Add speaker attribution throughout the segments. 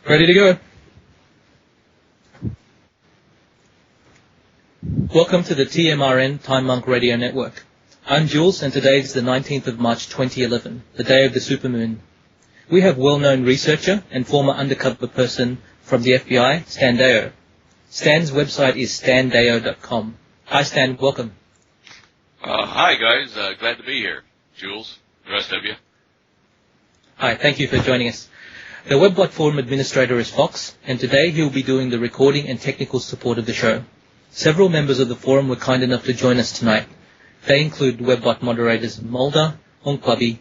Speaker 1: Ready to go. Welcome to the TMRN Time Monk Radio Network. I'm Jules, and today is the 19th of March 2011, the day of the supermoon. We have well-known researcher and former undercover person from the FBI, Stan Deyo. Stan's website is standeyo.com. Hi Stan, welcome.
Speaker 2: Hi guys, glad to be here. Jules, the rest of you.
Speaker 1: Hi, thank you for joining us. The Webbot Forum administrator is Fox, and today he will be doing the recording and technical support of the show. Several members of the forum were kind enough to join us tonight. They include Webbot moderators Mulder, Ongklabi,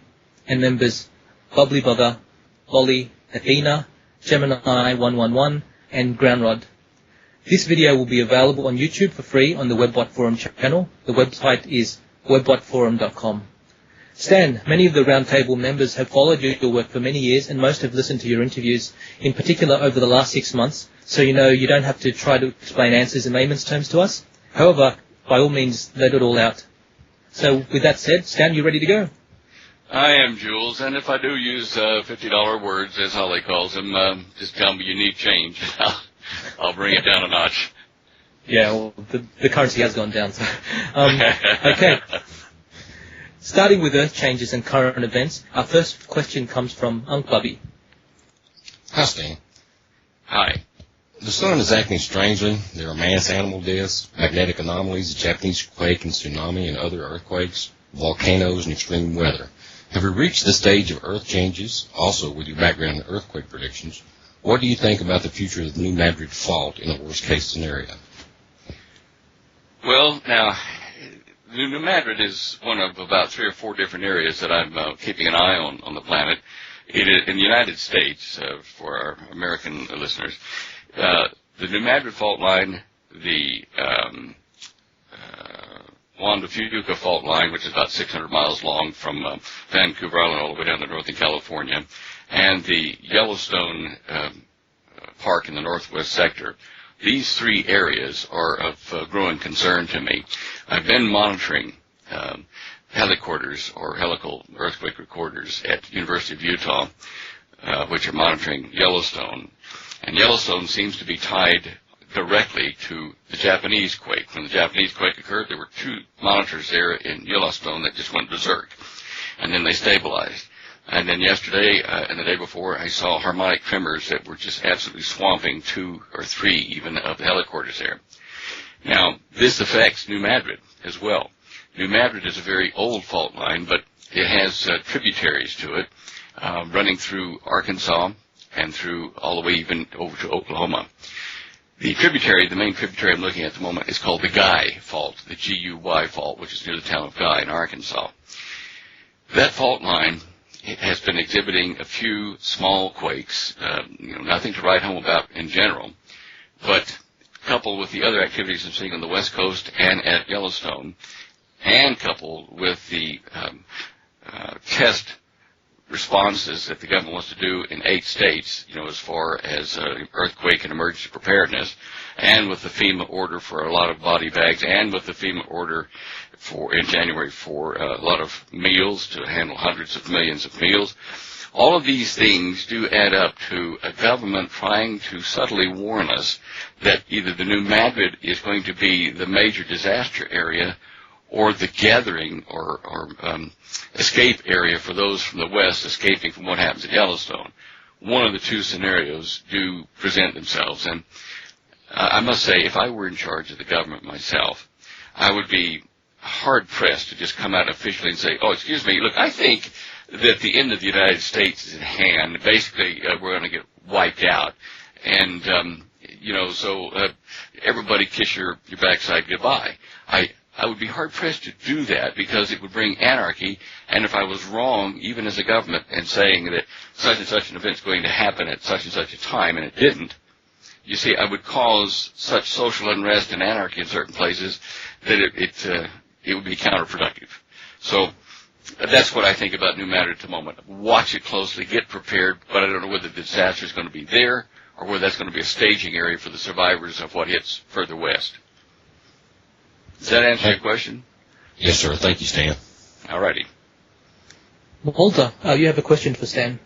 Speaker 1: and members Bubbly Bugger, Lolly, Athena, Gemini 111, and Groundrod. This video will be available on YouTube for free on the Webbot Forum channel. The website is webbotforum.com. Stan, many of the Roundtable members have followed your work for many years, and most have listened to your interviews, in particular over the last 6 months, so you know you don't have to try to explain answers in layman's terms to us. However, by all means, let it all out. So with that said, Stan, you ready to go?
Speaker 2: I am, Jules, and if I do use $50 words, as Holly calls them, just tell me you need change. I'll bring it down a notch.
Speaker 1: Yeah, well, the currency has gone down. So. Okay. Starting with Earth changes and current events, our first question comes from Ongklabi.
Speaker 3: Hi, Stan.
Speaker 2: Hi.
Speaker 3: The sun is acting strangely. There are mass animal deaths, magnetic anomalies, Japanese quake and tsunami and other earthquakes, volcanoes and extreme weather. Have we reached the stage of Earth changes? Also, with your background in earthquake predictions, what do you think about the future of the New Madrid fault in a worst-case scenario?
Speaker 2: Well, now, New Madrid is one of about 3 or 4 different areas that I'm keeping an eye on the planet. In the United States, for our American listeners, the New Madrid fault line, the Juan de Fuca fault line, which is about 600 miles long from Vancouver Island all the way down to northern California, and the Yellowstone Park in the northwest sector. These 3 areas are of growing concern to me. I've been monitoring helicorders or helical earthquake recorders at the University of Utah, which are monitoring Yellowstone. And Yellowstone seems to be tied directly to the Japanese quake. When the Japanese quake occurred, there were 2 monitors there in Yellowstone that just went berserk, and then they stabilized. And then yesterday and the day before, I saw harmonic tremors that were just absolutely swamping 2 or 3 even of the helicorders there. Now, this affects New Madrid as well. New Madrid is a very old fault line, but it has tributaries to it running through Arkansas and through all the way even over to Oklahoma. The main tributary I'm looking at the moment is called the Guy Fault, the G-U-Y fault, which is near the town of Guy in Arkansas. That fault line has been exhibiting a few small quakes, nothing to write home about in general, but coupled with the other activities I'm seeing on the West Coast and at Yellowstone, and coupled with the test responses that the government wants to do in 8 states, as far as earthquake and emergency preparedness, and with the FEMA order for a lot of body bags, and with the FEMA order in January for a lot of meals to handle hundreds of millions of meals. All of these things do add up to a government trying to subtly warn us that either the New Madrid is going to be the major disaster area or the gathering or escape area for those from the West escaping from what happens at Yellowstone. One of the 2 scenarios do present themselves. And I must say, if I were in charge of the government myself, I would be hard-pressed to just come out officially and say, excuse me, look, I think that the end of the United States is at hand. Basically, we're going to get wiped out. And, so everybody kiss your backside goodbye. I would be hard-pressed to do that because it would bring anarchy, and if I was wrong, even as a government, in saying that such and such an event is going to happen at such and such a time, and it didn't, you see, I would cause such social unrest and anarchy in certain places that it would be counterproductive. So that's what I think about New Madrid at the moment. Watch it closely, get prepared, but I don't know whether the disaster is going to be there or whether that's going to be a staging area for the survivors of what hits further west. Does that answer your question?
Speaker 3: Yes, sir. Thank you, Stan.
Speaker 2: All righty.
Speaker 1: Walter, you have a question for Stan.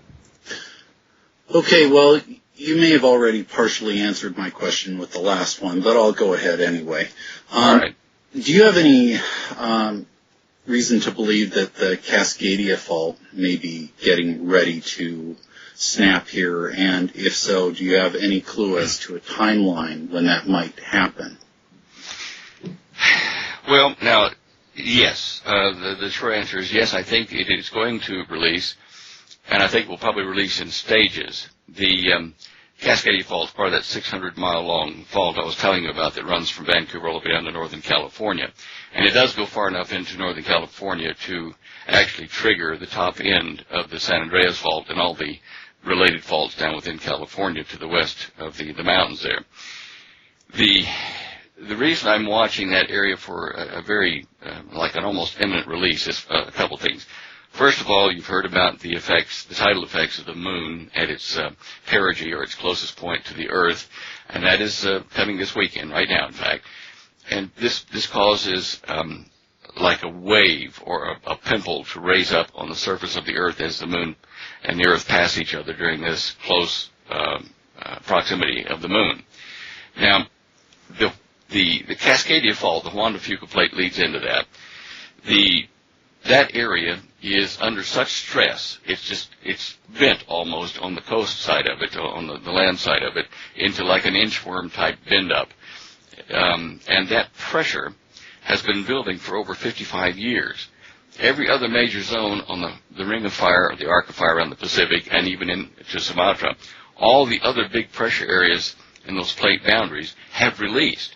Speaker 4: Okay, well, You may have already partially answered my question with the last one, but I'll go ahead anyway.
Speaker 2: All right.
Speaker 4: Do you have any reason to believe that the Cascadia Fault may be getting ready to snap here? And if so, do you have any clue as to a timeline when that might happen?
Speaker 2: Well, now, yes. The short answer is yes. I think it is going to release, and I think we'll probably release in stages. The Cascadia Fault is part of that 600-mile-long fault I was telling you about that runs from Vancouver all the way down to Northern California. And it does go far enough into Northern California to actually trigger the top end of the San Andreas Fault and all the related faults down within California to the west of the mountains there. The reason I'm watching that area for a very, like an almost imminent release is a couple things. First of all, you've heard about the effects, the tidal effects of the moon at its perigee, or its closest point to the Earth, and that is coming this weekend, right now, in fact. And this causes like a wave or a pimple to raise up on the surface of the Earth as the moon and the Earth pass each other during this close proximity of the moon. Now, the Cascadia Fault, the Juan de Fuca Plate, leads into that. That area is under such stress, it's bent almost on the coast side of it, on the land side of it, into like an inchworm type bend up. And that pressure has been building for over 55 years. Every other major zone on the Ring of Fire, or the Arc of Fire around the Pacific, and even into Sumatra, all the other big pressure areas in those plate boundaries have released.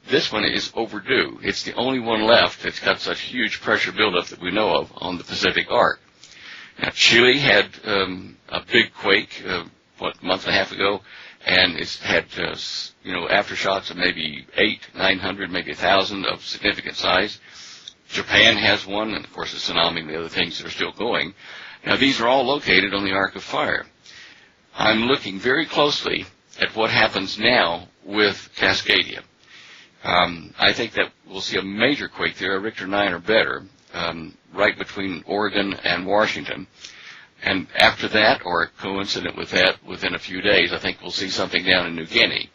Speaker 2: This one is overdue. It's the only one left that's got such huge pressure buildup that we know of on the Pacific Arc. Now, Chile had a big quake, a month and a half ago, and it's had, aftershocks of maybe 800, 900, maybe 1,000 of significant size. Japan has one, and of course the tsunami and the other things that are still going. Now, these are all located on the Arc of Fire. I'm looking very closely at what happens now with Cascadia. I think that we'll see a major quake there, a Richter 9 or better, right between Oregon and Washington. And after that, or coincident with that, within a few days, I think we'll see something down in New Guinea.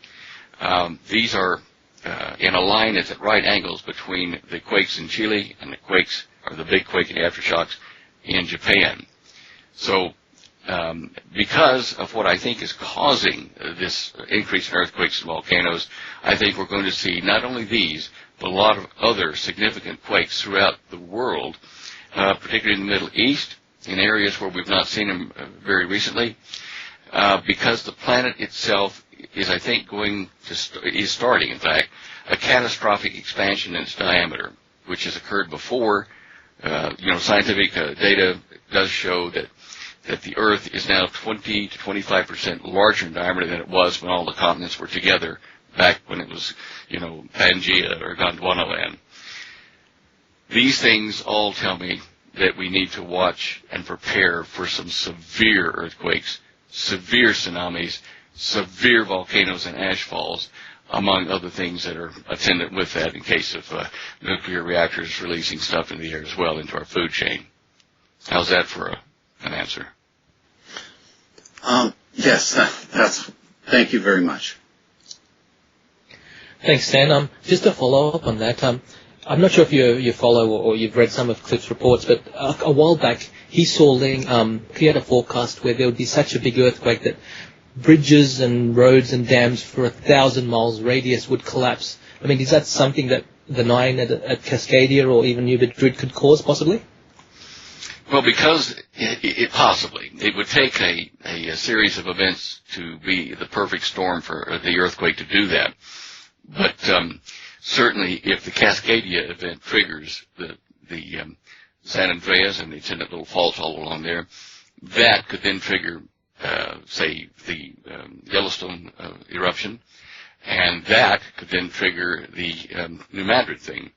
Speaker 2: These are in a line that's at right angles between the quakes in Chile and the quakes, or the big quake and the aftershocks in Japan. So because of what I think is causing this increase in earthquakes and volcanoes, I think we're going to see not only these, but a lot of other significant quakes throughout the world, particularly in the Middle East, in areas where we've not seen them very recently, because the planet itself is, I think, is starting, in fact, a catastrophic expansion in its diameter, which has occurred before. Scientific data does show that the Earth is now 20 to 25% larger in diameter than it was when all the continents were together back when it was, Pangea or Gondwanaland. These things all tell me that we need to watch and prepare for some severe earthquakes, severe tsunamis, severe volcanoes and ash falls, among other things that are attendant with that in case of nuclear reactors releasing stuff in the air as well into our food chain. How's that for an answer?
Speaker 4: Yes, thank you very much.
Speaker 1: Thanks, Stan. Just to follow up on that, I'm not sure if you follow or you've read some of Cliff's reports, but a while back he saw Ling create a forecast where there would be such a big earthquake that bridges and roads and dams for 1,000 miles radius would collapse. I mean, is that something that the 9 at Cascadia or even New Madrid could cause, possibly?
Speaker 2: Well, because it would take a series of events to be the perfect storm for the earthquake to do that. But certainly, if the Cascadia event triggers the San Andreas and the attendant little faults all along there, that could then trigger, say, the Yellowstone eruption, and that could then trigger the New Madrid thing.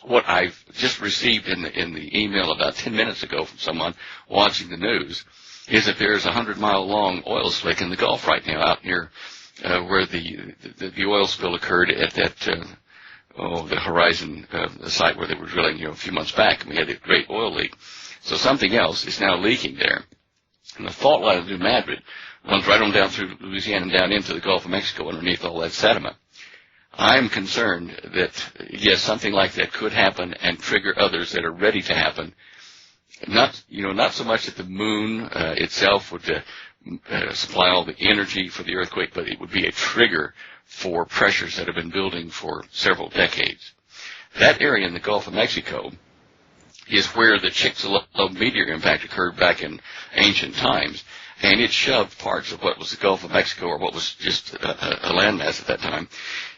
Speaker 2: What I've just received in the email about 10 minutes ago from someone watching the news is that there's a 100-mile-long oil slick in the Gulf right now out near where the oil spill occurred at that the Horizon site where they were drilling a few months back, and we had a great oil leak. So something else is now leaking there. And the fault line of New Madrid runs right on down through Louisiana and down into the Gulf of Mexico underneath all that sediment. I'm concerned that, yes, something like that could happen and trigger others that are ready to happen. Not so much that the moon itself would supply all the energy for the earthquake, but it would be a trigger for pressures that have been building for several decades. That area in the Gulf of Mexico is where the Chicxulub meteor impact occurred back in ancient times, and it shoved parts of what was the Gulf of Mexico, or what was just a landmass at that time.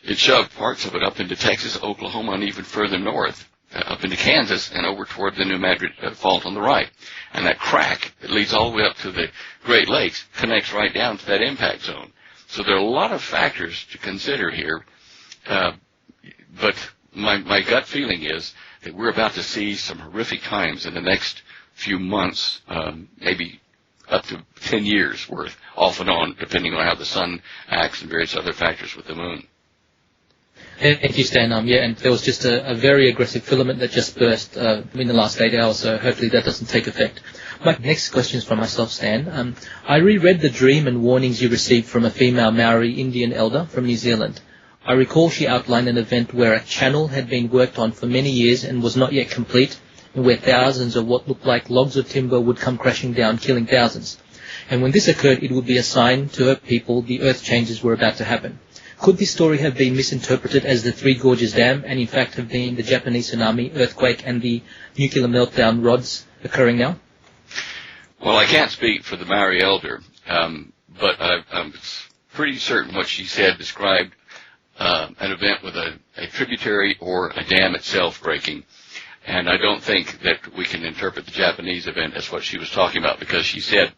Speaker 2: It shoved parts of it up into Texas, Oklahoma, and even further north, up into Kansas, and over toward the New Madrid fault on the right. And that crack that leads all the way up to the Great Lakes connects right down to that impact zone. So there are a lot of factors to consider here, but my gut feeling is that we're about to see some horrific times in the next few months, maybe up to 10 years worth, off and on, depending on how the sun acts and various other factors with the moon.
Speaker 1: Thank you, Stan. And there was just a very aggressive filament that just burst in the last 8 hours, so hopefully that doesn't take effect. My next question is from myself, Stan. I reread the dream and warnings you received from a female Maori Indian elder from New Zealand. I recall she outlined an event where a channel had been worked on for many years and was not yet complete, and where thousands of what looked like logs of timber would come crashing down, killing thousands. And when this occurred, it would be a sign to her people the earth changes were about to happen. Could this story have been misinterpreted as the Three Gorges Dam, and in fact have been the Japanese tsunami, earthquake, and the nuclear meltdown rods occurring now?
Speaker 2: Well, I can't speak for the Maori elder, but I'm pretty certain what she said described an event with a tributary or a dam itself breaking. And I don't think that we can interpret the Japanese event as what she was talking about, because she said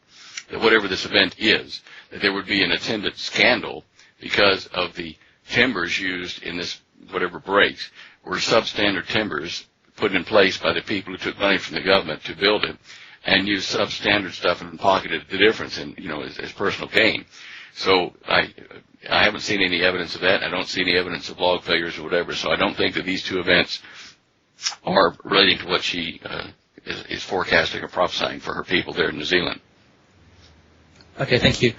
Speaker 2: that whatever this event is, that there would be an attendant scandal because of the timbers used in this whatever breaks were substandard timbers put in place by the people who took money from the government to build it and used substandard stuff and pocketed the difference in, as personal gain. So I haven't seen any evidence of that. I don't see any evidence of log failures or whatever. So I don't think that these two events are relating to what she is forecasting or prophesying for her people there in New Zealand.
Speaker 1: Okay, thank you.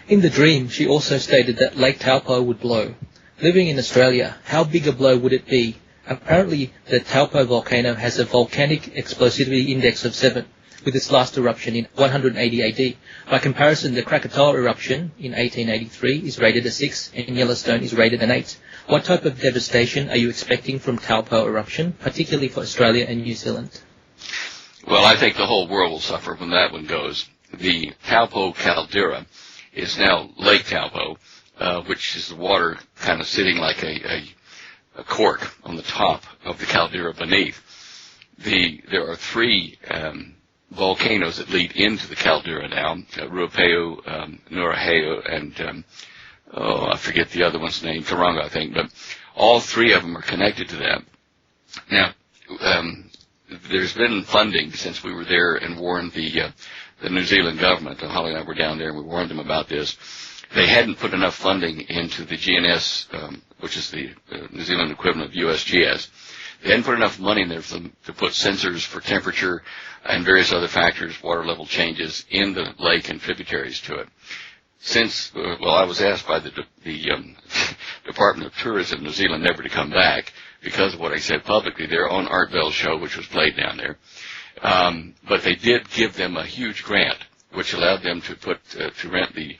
Speaker 1: In the dream, she also stated that Lake Taupo would blow. Living in Australia, how big a blow would it be? Apparently, the Taupo volcano has a volcanic explosivity index of 7, with its last eruption in 180 AD. By comparison, the Krakatoa eruption in 1883 is rated a 6, and Yellowstone is rated an 8. What type of devastation are you expecting from Taupo eruption, particularly for Australia and New Zealand?
Speaker 2: Well, I think the whole world will suffer when that one goes. The Taupo caldera is now Lake Taupo, which is the water kind of sitting like a cork on the top of the caldera beneath. There are 3 volcanoes that lead into the caldera now, Ruapeu, Nuraheu, and I forget the other one's name, Taronga, I think, but all 3 of them are connected to that. Now, there's been funding since we were there and warned the New Zealand government. Holly and I were down there and we warned them about this. They hadn't put enough funding into the GNS, which is the New Zealand equivalent of USGS. They hadn't put enough money in there for them to put sensors for temperature and various other factors, water level changes in the lake and tributaries to it. Since, I was asked by the Department of Tourism, New Zealand, never to come back because of what I said publicly there on Art Bell's show, which was played down there. But they did give them a huge grant, which allowed them to rent the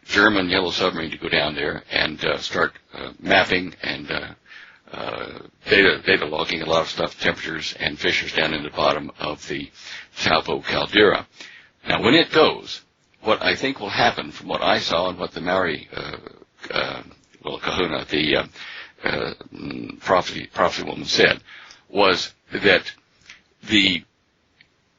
Speaker 2: German Yellow Submarine to go down there and start mapping and data logging a lot of stuff, temperatures and fissures down in the bottom of the Taupo caldera. Now, when it goes, what I think will happen from what I saw and what the Maori, Kahuna, the prophecy woman said, was that the